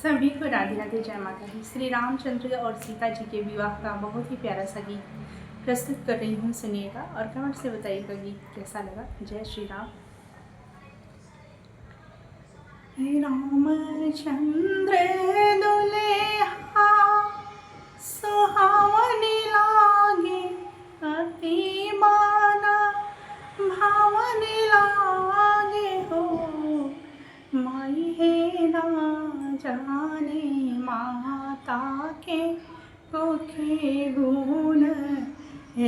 सभी को राधे राधे, जय माता दी। श्री रामचंद्र और सीता जी के विवाह का बहुत ही प्यारा सा गीत प्रस्तुत कर रही हूँ, सुनिएगा और कमेंट से बताइएगा गीत कैसा लगा। जय श्री राम। रामचंद्र दुल्हा सुहावनी लागे, अति माना भावनी लागे हो। माई है ना जाने माता के कोखे गुण,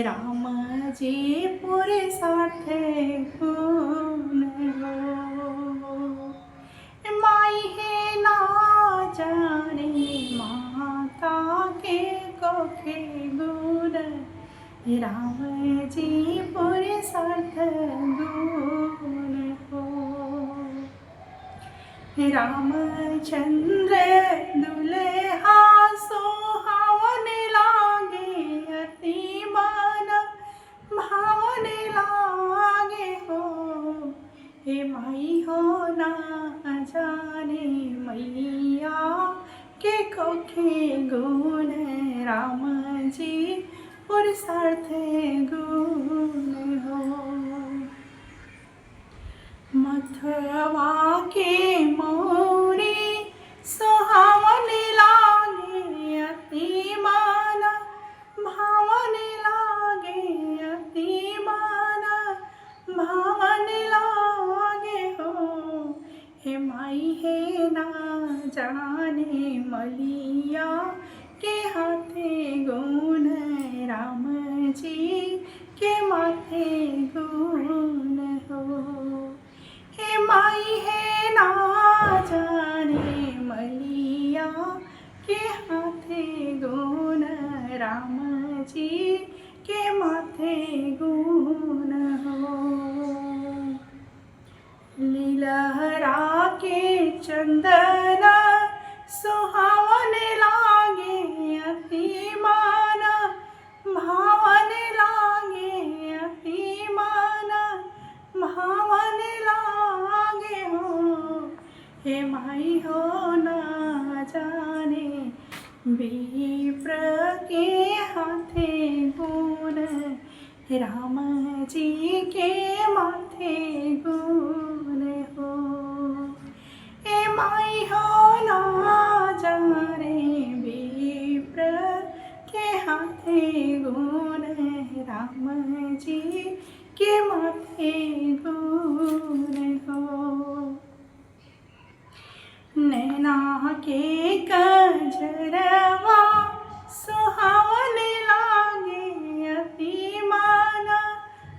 राम जी पूरे साथे गुण हो। माई है ना जाने माता के कोखे गुण, राम जी पूरे साथे गुण हो। रामचंद्र दुल्हा सुहावन लागे, अति मन भावन लागे हो। हे माई हो ना जाने मैया के कोखे गुण, राम जी पुरुषार्थ गुण हो। मथवा के मोरी सुहावन लागे, अति मन भावन लागे, अति मन भावन लागे हो। हे माई है ना जाने मलिया के हाथे गुण, राम जी के माथे गुण हो। हे माई है ना जाने मलिया के हाथे गुण, राम जी के माथे गुण हो। लीलहरा के चंदन सुहावन लागे, अति मन भावन लागे, अति मन भावन लागे हो। हे माई हो ना जाने विप्र के हाथे गुण, राम जी के माथे गुण हो। हे माई हो ना जाने विप्र के हाथे गुण, राम जी के माथे गुण हो। नैना के कजरवा सुहावन लागे, अति मन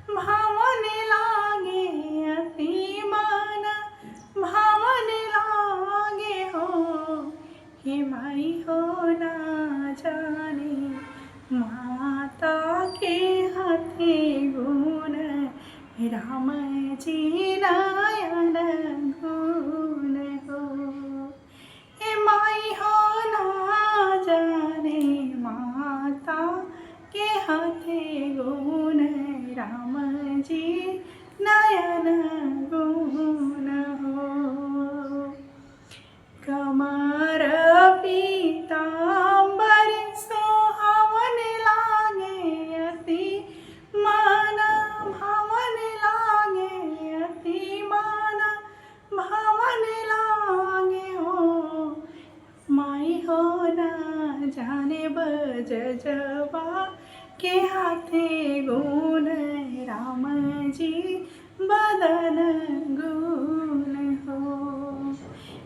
भावन लागे, अति मन भावन लागे हो। हे माई हो ना जाने माता के हाथे गुण, राम जी नयन गुण हो। हे माई हो ना जाने माता के हाथे गुण, राम जी नयन गुण हो। कमर पीतांबर सुहावन लागे, अति मन भावन लागे, अति मन भावन लागे हो। माई हो ना जाने बजजवा के हाथे गुण, राम जी बदन गुण हो।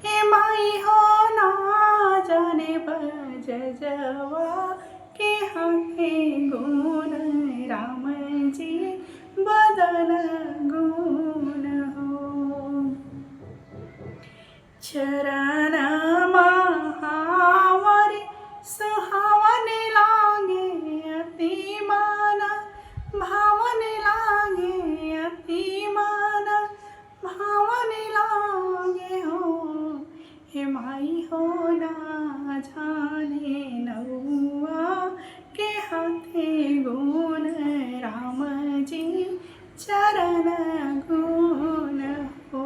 हे माई हो ना जाने बजजवा के हाथे गुण, राम जी बदन गुण हो। चरण महावर सुहावन लागे, अति मन भावन लागे, अति मन भावन लागे हो। हे माई हो ना जाने नौआ के हाथे गुण, राम जी चरण गुण हो।